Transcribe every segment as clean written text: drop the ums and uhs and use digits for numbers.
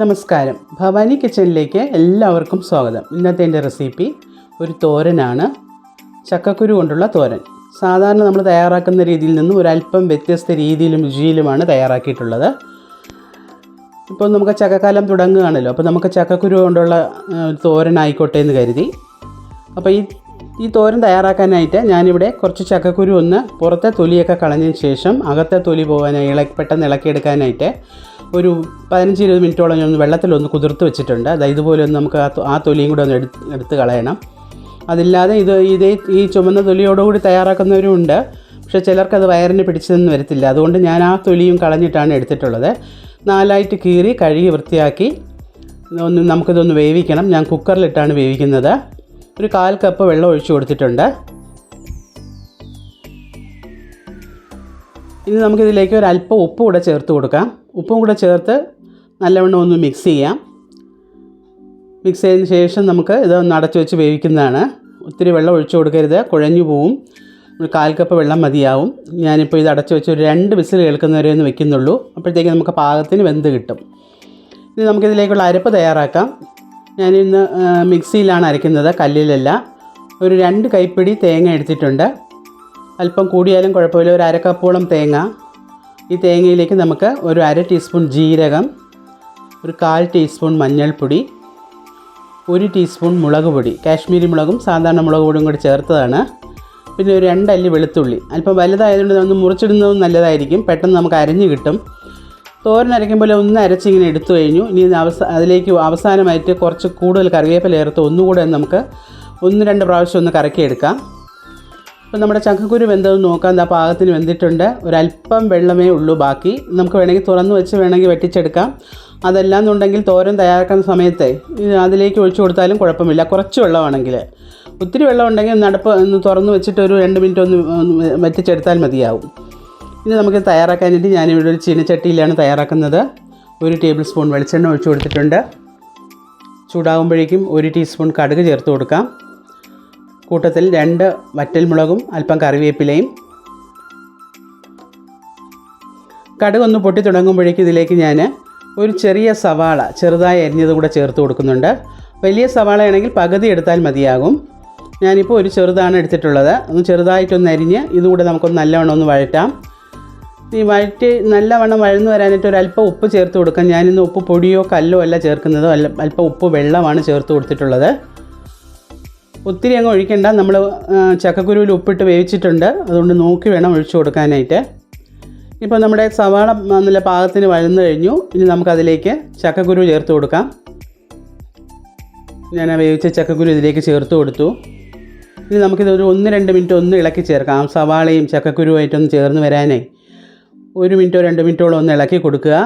നമസ്കാരം, ഭവാനി കിച്ചണിലേക്ക് എല്ലാവർക്കും സ്വാഗതം. ഇന്നത്തെ എൻ്റെ റെസിപ്പി ഒരു തോരനാണ്. ചക്കക്കുരു കൊണ്ടുള്ള തോരൻ. സാധാരണ നമ്മൾ തയ്യാറാക്കുന്ന രീതിയിൽ നിന്നും ഒരല്പം വ്യത്യസ്ത രീതിയിലും രുചിയിലുമാണ് തയ്യാറാക്കിയിട്ടുള്ളത്. ഇപ്പോൾ നമുക്ക് ചക്കക്കാലം തുടങ്ങുകയാണല്ലോ, അപ്പോൾ നമുക്ക് ചക്കക്കുരു കൊണ്ടുള്ള തോരനായിക്കോട്ടെ എന്ന് കരുതി. അപ്പോൾ ഈ തോരൻ തയ്യാറാക്കാനായിട്ട് ഞാനിവിടെ കുറച്ച് ചക്കക്കുരു ഒന്ന് പുറത്തെ തൊലിയൊക്കെ കളഞ്ഞതിന് ശേഷം അകത്തെ തൊലി പോകാനായി പെട്ടെന്ന് ഇളക്കിയെടുക്കാനായിട്ട് ഒരു 15-20 മിനിറ്റോളം ഞാൻ വെള്ളത്തിലൊന്ന് കുതിർത്ത് വെച്ചിട്ടുണ്ട്. അതായത് ഇതുപോലെ ഒന്ന് നമുക്ക് ആ തൊലിയും കൂടെ ഒന്ന് എടുത്ത് കളയണം. അതില്ലാതെ ഈ ചുമന്ന തൊലിയോടുകൂടി തയ്യാറാക്കുന്നവരും ഉണ്ട്. പക്ഷേ ചിലർക്കത് വയറിന് പിടിച്ചതെന്ന് വരത്തില്ല. അതുകൊണ്ട് ഞാൻ ആ തൊലിയും കളഞ്ഞിട്ടാണ് എടുത്തിട്ടുള്ളത്. 4ആയിട്ട് കീറി കഴുകി വൃത്തിയാക്കി നമുക്കിതൊന്ന് വേവിക്കണം. ഞാൻ കുക്കറിലിട്ടാണ് വേവിക്കുന്നത്. ഒരു 1/4 കപ്പ് വെള്ളം ഒഴിച്ച് കൊടുത്തിട്ടുണ്ട്. ഇനി നമുക്കിതിലേക്ക് ഒരല്പം ഉപ്പ് കൂടെ ചേർത്ത് കൊടുക്കാം. ഉപ്പും കൂടെ ചേർത്ത് നല്ലവണ്ണം ഒന്ന് മിക്സ് ചെയ്യാം. മിക്സ് ചെയ്തതിന് ശേഷം നമുക്ക് ഇതൊന്ന് അടച്ചു വെച്ച് വേവിക്കുന്നതാണ്. ഒത്തിരി വെള്ളം ഒഴിച്ചു കൊടുക്കരുത്, കുഴഞ്ഞു പോവും. ഒരു 1/4 കപ്പ് വെള്ളം മതിയാവും. ഞാനിപ്പോൾ ഇത് അടച്ചു വെച്ച് ഒരു 2 വിസിൽ കേൾക്കുന്നവരെ ഒന്ന് വെക്കുന്നുള്ളൂ. അപ്പോഴത്തേക്ക് നമുക്ക് പാകത്തിന് വെന്ത് കിട്ടും. ഇനി നമുക്കിതിലേക്കുള്ള അരപ്പ് തയ്യാറാക്കാം. ഞാനിന്ന് മിക്സിയിലാണ് അരയ്ക്കുന്നത്, കല്ലിലല്ല. ഒരു 2 കൈപ്പിടി തേങ്ങ എടുത്തിട്ടുണ്ട്. അല്പം കൂടിയാലും കുഴപ്പമില്ല. ഒരു 1/2 കപ്പോളം തേങ്ങ. ഈ തേങ്ങയിലേക്ക് നമുക്ക് ഒരു 1/2 ടീസ്പൂൺ ജീരകം, ഒരു 1/4 ടീസ്പൂൺ മഞ്ഞൾപ്പൊടി, 1 ടീസ്പൂൺ മുളക് പൊടി, കാശ്മീരി മുളകും സാധാരണ മുളക് പൊടിയും കൂടി ചേർത്തതാണ്. പിന്നെ ഒരു 2 അല്ലി വെളുത്തുള്ളി. അല്പം വലുതായതുകൊണ്ട് ഒന്ന് മുറിച്ചിടുന്നതും നല്ലതായിരിക്കും, പെട്ടെന്ന് നമുക്ക് അരഞ്ഞ് കിട്ടും. തോരൻ അരയ്ക്കുമ്പോൾ ഒന്ന് അരച്ചിങ്ങനെ എടുത്തു കഴിഞ്ഞു. ഇനി അതിലേക്ക് അവസാനമായിട്ട് കുറച്ച് കൂടുതൽ കറിവേപ്പില ചേർത്ത് ഒന്നുകൂടെ നമുക്ക് 1-2 പ്രാവശ്യം ഒന്ന് കറക്കിയെടുക്കാം. അപ്പോൾ നമ്മുടെ ചക്കക്കുരു വെന്തതെന്ന് നോക്കാം. ആ പാകത്തിന് വെന്തിട്ടുണ്ട്. ഒരല്പം വെള്ളമേ ഉള്ളൂ ബാക്കി. നമുക്ക് വേണമെങ്കിൽ തുറന്ന് വെച്ച് വേണമെങ്കിൽ വെട്ടിച്ചെടുക്കാം. അതെല്ലാം എന്നുണ്ടെങ്കിൽ തോരൻ തയ്യാറാക്കുന്ന സമയത്ത് അതിലേക്ക് ഒഴിച്ചു കൊടുത്താലും കുഴപ്പമില്ല, കുറച്ച് വെള്ളമാണെങ്കിൽ. ഒത്തിരി വെള്ളം ഉണ്ടെങ്കിൽ ഒന്ന് തുറന്ന് വെച്ചിട്ട് ഒരു 2 മിനിറ്റ് ഒന്ന് വറ്റിച്ചെടുത്താൽ മതിയാവും. ഇനി നമുക്ക് തയ്യാറാക്കാനായിട്ട് ഞാനിവിടെ ഒരു ചീനച്ചട്ടിയിലാണ് തയ്യാറാക്കുന്നത്. 1 ടേബിൾ സ്പൂൺ വെളിച്ചെണ്ണ ഒഴിച്ചു കൊടുത്തിട്ടുണ്ട്. ചൂടാകുമ്പോഴേക്കും 1 ടീസ്പൂൺ കടുക് ചേർത്ത് കൊടുക്കാം. കൂട്ടത്തിൽ 2 വറ്റൽമുളകും അല്പം കറിവേപ്പിലയും. കടുകൊന്ന് പൊട്ടി തുടങ്ങുമ്പോഴേക്കും ഇതിലേക്ക് ഞാൻ ഒരു ചെറിയ സവാള ചെറുതായി അരിഞ്ഞതും കൂടെ ചേർത്ത് കൊടുക്കുന്നുണ്ട്. വലിയ സവാളയാണെങ്കിൽ പകുതി എടുത്താൽ മതിയാകും. ഞാനിപ്പോൾ ഒരു ചെറുതാണ് എടുത്തിട്ടുള്ളത്. ഒന്ന് ചെറുതായിട്ടൊന്ന് അരിഞ്ഞ് ഇതുകൂടെ നമുക്കൊന്ന് നല്ലവണ്ണം ഒന്ന് വഴറ്റാം. ഈ വഴറ്റി നല്ലവണ്ണം വഴന്ന് വരാനായിട്ട് ഒരല്പം ഉപ്പ് ചേർത്ത് കൊടുക്കാം. ഞാനിന്ന് ഉപ്പ് പൊടിയോ കല്ലോ അല്ല ചേർക്കുന്നത്, അല്പം ഉപ്പ് വെള്ളമാണ് ചേർത്ത് കൊടുത്തിട്ടുള്ളത്. ഒത്തിരി അങ്ങ് ഒഴിക്കേണ്ട. നമ്മൾ ചക്കക്കുരുവിൽ ഉപ്പിട്ട് വേവിച്ചിട്ടുണ്ട്, അതുകൊണ്ട് നോക്കി വേണം ഒഴിച്ചു കൊടുക്കാനായിട്ട്. ഇപ്പോൾ നമ്മുടെ സവാള നല്ല പാകത്തിന് വഴന്നു കഴിഞ്ഞു. ഇനി നമുക്കതിലേക്ക് ചക്കക്കുരു ചേർത്ത് കൊടുക്കാം. ഞാൻ വേവിച്ച ചക്കക്കുരു ഇതിലേക്ക് ചേർത്ത് കൊടുത്തു. ഇനി നമുക്കിതൊരു 1-2 മിനിറ്റ് ഒന്ന് ഇളക്കി ചേർക്കാം. സവാളയും ചക്കക്കുരുവായിട്ടൊന്ന് ചേർന്ന് വരാനേ 1 മിനിറ്റോ 2 മിനിറ്റോളം ഒന്ന് ഇളക്കി കൊടുക്കുക.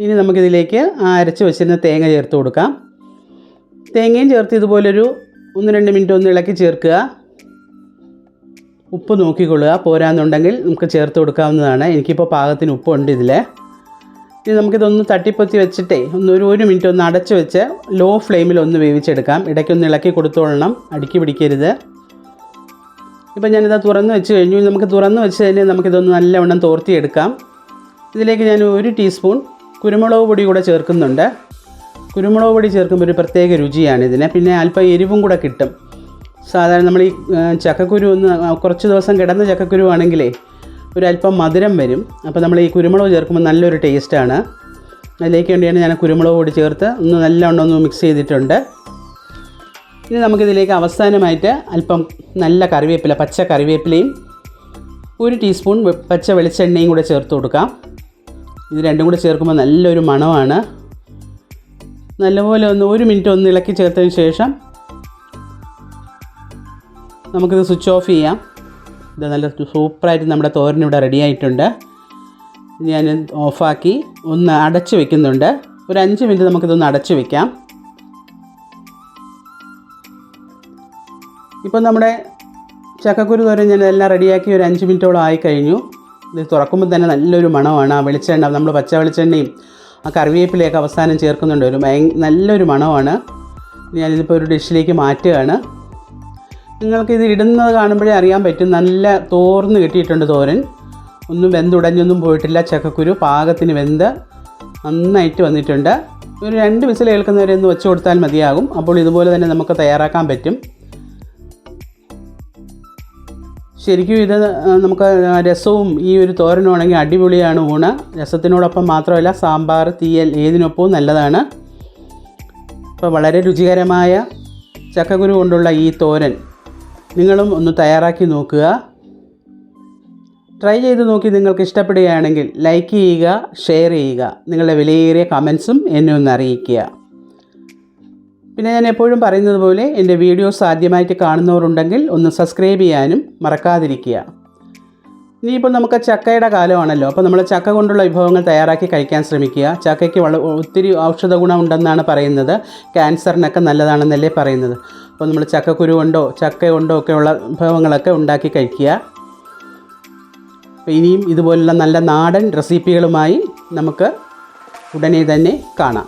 ഇനി നമുക്കിതിലേക്ക് അരച്ച് വെച്ചിരുന്ന തേങ്ങ ചേർത്ത് കൊടുക്കാം. തേങ്ങയും ചേർത്ത് ഇതുപോലൊരു 1-2 മിനിറ്റ് ഒന്ന് ഇളക്കി ചേർക്കുക. ഉപ്പ് നോക്കിക്കൊള്ളുക, പോരാന്നുണ്ടെങ്കിൽ നമുക്ക് ചേർത്ത് കൊടുക്കാവുന്നതാണ്. എനിക്കിപ്പോൾ പാകത്തിന് ഉപ്പുണ്ട് ഇതിൽ. ഇനി നമുക്കിതൊന്ന് തട്ടിപ്പൊത്തി വെച്ചിട്ടേ ഒരു മിനിറ്റ് ഒന്ന് അടച്ച് വെച്ച് ലോ ഫ്ലെയിമിൽ ഒന്ന് വേവിച്ചെടുക്കാം. ഇടയ്ക്കൊന്ന് ഇളക്കി കൊടുത്തോളണം, അടുക്കി പിടിക്കരുത്. ഇപ്പം ഞാനിത് തുറന്ന് വെച്ച് കഴിഞ്ഞു. നമുക്ക് തുറന്ന് വെച്ച് തന്നെ നമുക്കിതൊന്ന് നല്ലവണ്ണം തോർത്തിയെടുക്കാം. ഇതിലേക്ക് ഞാൻ 1 ടീസ്പൂൺ കുരുമുളക് പൊടി കൂടെ ചേർക്കുന്നുണ്ട്. കുരുമുളക് പൊടി ചേർക്കുമ്പോൾ ഒരു പ്രത്യേക രുചിയാണ് ഇതിന്. പിന്നെ അല്പം എരിവും കൂടെ കിട്ടും. സാധാരണ നമ്മൾ ഈ ചക്കക്കുരു ഒന്ന് കുറച്ച് ദിവസം കിടന്ന ചക്കക്കുരു ആണെങ്കിലേ ഒരല്പം മധുരം വരും. അപ്പോൾ നമ്മൾ ഈ കുരുമുളക് ചേർക്കുമ്പോൾ നല്ലൊരു ടേസ്റ്റാണ്. അതിലേക്ക് വേണ്ടിയാണ് ഞാൻ കുരുമുളക് പൊടി ചേർത്ത് ഒന്ന് നല്ലവണ്ണം ഒന്ന് മിക്സ് ചെയ്തിട്ടുണ്ട്. ഇനി നമുക്കിതിലേക്ക് അവസാനമായിട്ട് അല്പം നല്ല കറിവേപ്പില, പച്ച കറിവേപ്പിലയും 1 ടീസ്പൂൺ പച്ച വെളിച്ചെണ്ണയും കൂടെ ചേർത്ത് കൊടുക്കാം. ഇത് രണ്ടും കൂടെ ചേർക്കുമ്പോൾ നല്ലൊരു മണമാണ്. നല്ലപോലെ 1 മിനിറ്റ് ഒന്ന് ഇളക്കി ചേർത്തതിന് ശേഷം നമുക്കിത് സ്വിച്ച് ഓഫ് ചെയ്യാം. ഇത് നല്ല സൂപ്പറായിട്ട് നമ്മുടെ തോരൻ ഇവിടെ റെഡി ആയിട്ടുണ്ട്. ഞാൻ ഓഫാക്കി ഒന്ന് അടച്ച് വെക്കുന്നുണ്ട്. ഒരു 5 മിനിറ്റ് നമുക്കിതൊന്ന് അടച്ച് വെക്കാം. ഇപ്പോൾ നമ്മുടെ ചക്കക്കുരു തോരൻ ഞാൻ എല്ലാം റെഡിയാക്കി ഒരു 5 മിനിറ്റോളം ആയിക്കഴിഞ്ഞു. ഇത് തുറക്കുമ്പോൾ തന്നെ നല്ലൊരു മണമാണ്. ആ വെളിച്ചെണ്ണ, നമ്മൾ പച്ച വെളിച്ചെണ്ണയും ആ കറിവേപ്പിലയൊക്കെ അവസാനം ചേർക്കുന്നുണ്ട്. നല്ലൊരു മണമാണ്. ഞാനിതിപ്പോൾ ഒരു ഡിഷിലേക്ക് മാറ്റുകയാണ്. നിങ്ങൾക്കിത് ഇടുന്നത് കാണുമ്പോഴേ അറിയാൻ പറ്റും, നല്ല തോർന്ന് കിട്ടിയിട്ടുണ്ട് തോരൻ. ഒന്നും വെന്തുടഞ്ഞൊന്നും പോയിട്ടില്ല. ചക്കക്കുരു പാകത്തിന് വെന്ത് നന്നായിട്ട് വന്നിട്ടുണ്ട്. ഒരു 2 വിസിൽ കേൾക്കുന്നവരെ ഒന്ന് വെച്ച് കൊടുത്താൽ മതിയാകും. അപ്പോൾ ഇതുപോലെ തന്നെ നമുക്ക് തയ്യാറാക്കാൻ പറ്റും. ശരിക്കും ഇത് നമുക്ക് രസവും ഈ ഒരു തോരനും ആണെങ്കിൽ അടിപൊളിയാണ് ഊണ്. രസത്തിനോടൊപ്പം മാത്രമല്ല സാമ്പാർ, തീയൽ ഏതിനൊപ്പവും നല്ലതാണ്. അപ്പോൾ വളരെ രുചികരമായ ചക്കക്കുരു കൊണ്ടുള്ള ഈ തോരൻ നിങ്ങളും ഒന്ന് തയ്യാറാക്കി നോക്കുക. ട്രൈ ചെയ്ത് നോക്കി നിങ്ങൾക്ക് ഇഷ്ടപ്പെടുകയാണെങ്കിൽ ലൈക്ക് ചെയ്യുക, ഷെയർ ചെയ്യുക. നിങ്ങളുടെ വിലയേറിയ കമൻസും എന്നെ ഒന്ന് അറിയിക്കുക. പിന്നെ ഞാൻ എപ്പോഴും പറയുന്നത് പോലെ എൻ്റെ വീഡിയോസ് ആദ്യമായിട്ട് കാണുന്നവരുണ്ടെങ്കിൽ ഒന്ന് സബ്സ്ക്രൈബ് ചെയ്യാനും മറക്കാതിരിക്കുക. ഇനിയിപ്പോൾ നമുക്ക് ചക്കയുടെ കാലമാണല്ലോ, അപ്പോൾ നമ്മൾ ചക്ക കൊണ്ടുള്ള വിഭവങ്ങൾ തയ്യാറാക്കി കഴിക്കാൻ ശ്രമിക്കുക. ചക്കയ്ക്ക് ഒത്തിരി ഔഷധ ഗുണം ഉണ്ടെന്നാണ് പറയുന്നത്. ക്യാൻസറിനൊക്കെ നല്ലതാണെന്നല്ലേ പറയുന്നത്. അപ്പോൾ നമ്മൾ ചക്കക്കുരു കൊണ്ടോ ചക്ക കൊണ്ടോ ഒക്കെയുള്ള വിഭവങ്ങളൊക്കെ ഉണ്ടാക്കി കഴിക്കുക. അപ്പോൾ ഇനിയും ഇതുപോലുള്ള നല്ല നാടൻ റെസിപ്പികളുമായി നമുക്ക് ഉടനെ തന്നെ കാണാം.